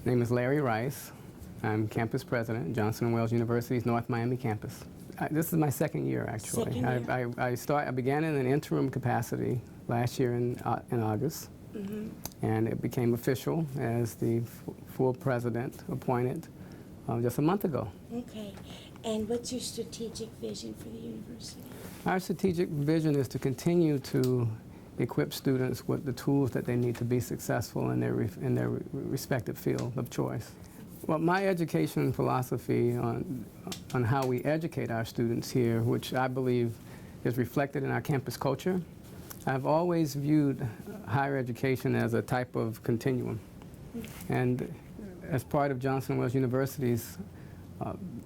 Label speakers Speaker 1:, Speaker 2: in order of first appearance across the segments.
Speaker 1: name is Larry Rice. I'm campus president, Johnson & Wales University's North Miami campus. This is my second year, actually.
Speaker 2: Second year.
Speaker 1: I began in an interim capacity last year in August, and it became official as the full president appointed just a month ago.
Speaker 2: Okay. And what's your strategic vision for the university?
Speaker 1: Our strategic vision is to continue to equip students with the tools that they need to be successful in their respective field of choice. Well, my education philosophy on how we educate our students here, which I believe is reflected in our campus culture, I've always viewed higher education as a type of continuum. And as part of Johnson & Wales University's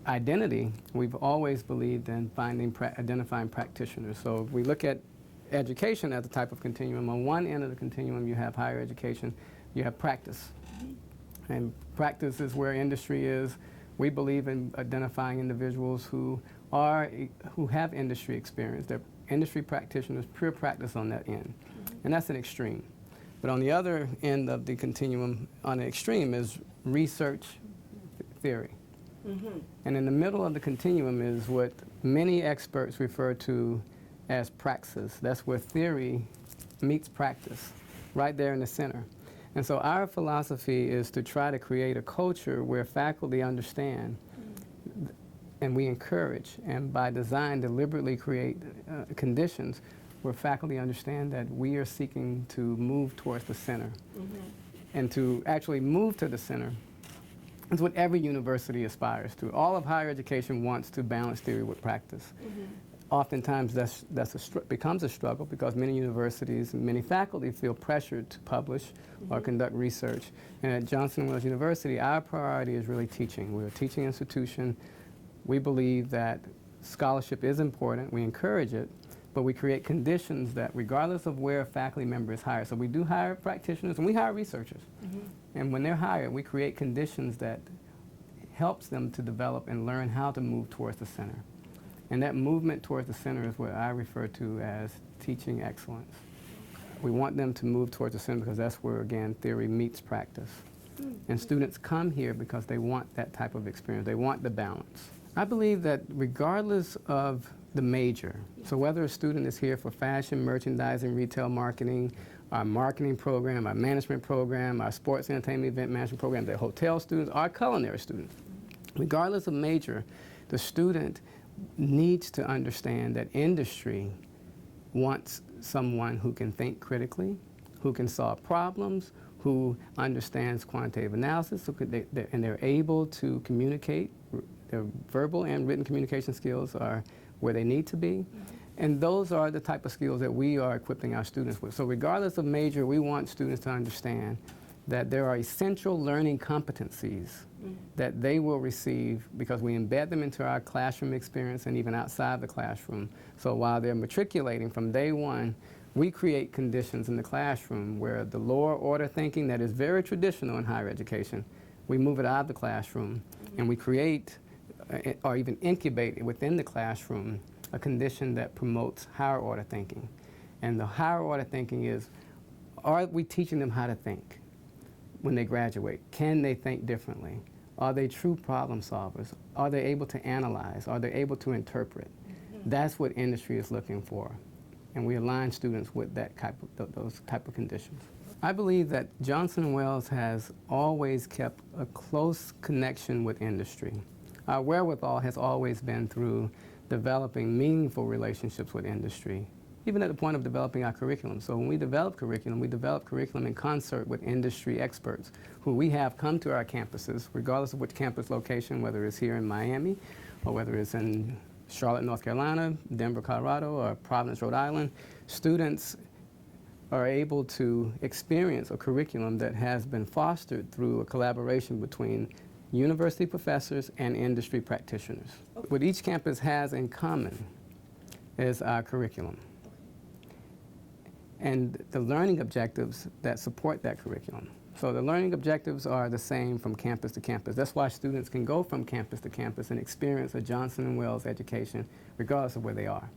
Speaker 1: identity, we've always believed in identifying practitioners. So if we look at education as a type of continuum, on one end of the continuum you have higher education, you have practice. And practice is where industry is. We believe in identifying individuals who have industry experience. They're industry practitioners, pure practice on that end. And that's an extreme. But on the other end of the continuum, on the extreme, is research theory. And in the middle of the continuum is what many experts refer to as praxis. That's where theory meets practice, right there in the center. And so our philosophy is to try to create a culture where faculty understand and we encourage, and by design deliberately create conditions where faculty understand that we are seeking to move towards the center. And to actually move to the center is what every university aspires to. All of higher education wants to balance theory with practice. Oftentimes becomes a struggle because many universities and many faculty feel pressured to publish or conduct research. And at Johnson & Wales University, our priority is really teaching. We're a teaching institution. We believe that scholarship is important. We encourage it, but we create conditions that regardless of where a faculty member is hired. So we do hire practitioners and we hire researchers. And when they're hired, we create conditions that helps them to develop and learn how to move towards the center. And that movement towards the center is what I refer to as teaching excellence. We want them to move towards the center because that's where, again, theory meets practice. And students come here because they want that type of experience. They want the balance. I believe that regardless of the major, so whether a student is here for fashion, merchandising, retail marketing, our marketing program, our management program, our sports, entertainment, event management program, the hotel students, our culinary students, regardless of major, the student needs to understand that industry wants someone who can think critically, who can solve problems, who understands quantitative analysis, and they're able to communicate. Their verbal and written communication skills are where they need to be. And those are the type of skills that we are equipping our students with. So regardless of major, we want students to understand that there are essential learning competencies that they will receive because we embed them into our classroom experience and even outside the classroom. So while they're matriculating from day one, we create conditions in the classroom where the lower order thinking that is very traditional in higher education, we move it out of the classroom and we create or even incubate within the classroom a condition that promotes higher order thinking. And the higher order thinking is, are we teaching them how to think when they graduate? Can they think differently? Are they true problem solvers? Are they able to analyze? Are they able to interpret? That's what industry is looking for. And we align students with that those type of conditions. I believe that Johnson & Wales has always kept a close connection with industry. Our wherewithal has always been through developing meaningful relationships with industry, even at the point of developing our curriculum. So when we develop curriculum in concert with industry experts who we have come to our campuses, regardless of which campus location, whether it's here in Miami or whether it's in Charlotte, North Carolina, Denver, Colorado, or Providence, Rhode Island. Students are able to experience a curriculum that has been fostered through a collaboration between university professors and industry practitioners. What each campus has in common is our curriculum and the learning objectives that support that curriculum. So the learning objectives are the same from campus to campus. That's why students can go from campus to campus and experience a Johnson & Wales education regardless of where they are.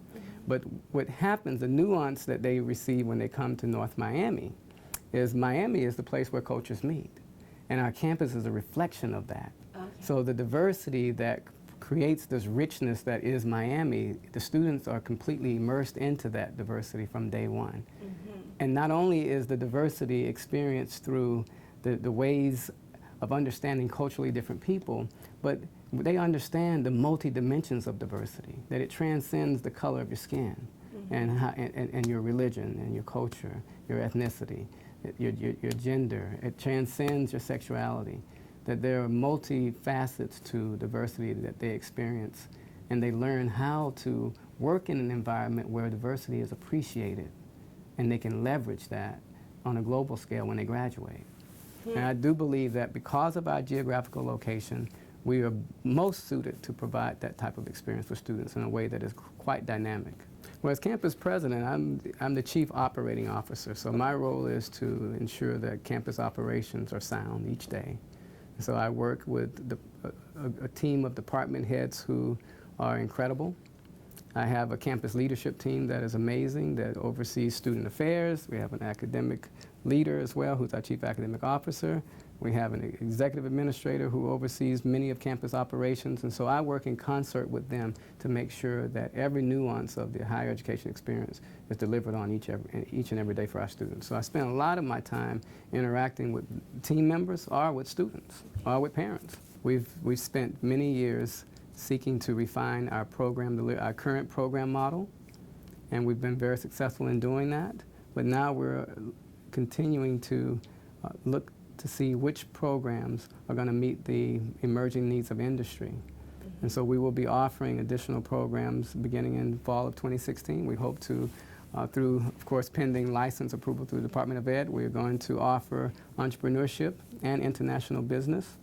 Speaker 1: But what happens, the nuance that they receive when they come to North Miami is the place where cultures meet. And our campus is a reflection of that.
Speaker 2: Okay.
Speaker 1: So the diversity that creates this richness that is Miami, the students are completely immersed into that diversity from day one. And not only is the diversity experienced through the ways of understanding culturally different people, but they understand the multi-dimensions of diversity, that it transcends the color of your skin and your religion and your culture, your ethnicity, your gender. It transcends your sexuality, that there are multi-facets to diversity that they experience, and they learn how to work in an environment where diversity is appreciated, and they can leverage that on a global scale when they graduate. And I do believe that because of our geographical location, we are most suited to provide that type of experience for students in a way that is quite dynamic. Well, as campus president, I'm the chief operating officer, so my role is to ensure that campus operations are sound each day. So I work with a team of department heads who are incredible. I have a campus leadership team that is amazing, that oversees student affairs. We have an academic leader as well, who's our chief academic officer. We have an executive administrator who oversees many of campus operations. And so I work in concert with them to make sure that every nuance of the higher education experience is delivered on each and every day for our students. So I spend a lot of my time interacting with team members or with students or with parents. We've spent many years seeking to refine our current program model, and we've been very successful in doing that. But now we're continuing to look to see which programs are going to meet the emerging needs of industry. And so we will be offering additional programs beginning in fall of 2016. We hope to, through, of course, pending license approval through the Department of Ed, we're going to offer entrepreneurship and international business.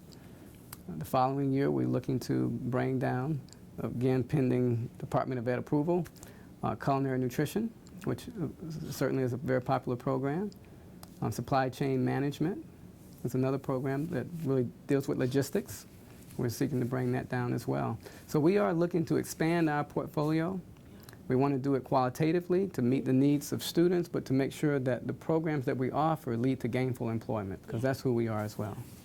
Speaker 1: The following year, we're looking to bring down, again, pending Department of Ed approval, culinary nutrition, which certainly is a very popular program. Supply chain management is another program that really deals with logistics. We're seeking to bring that down as well. So we are looking to expand our portfolio. We want to do it qualitatively to meet the needs of students, but to make sure that the programs that we offer lead to gainful employment, because that's who we are as well.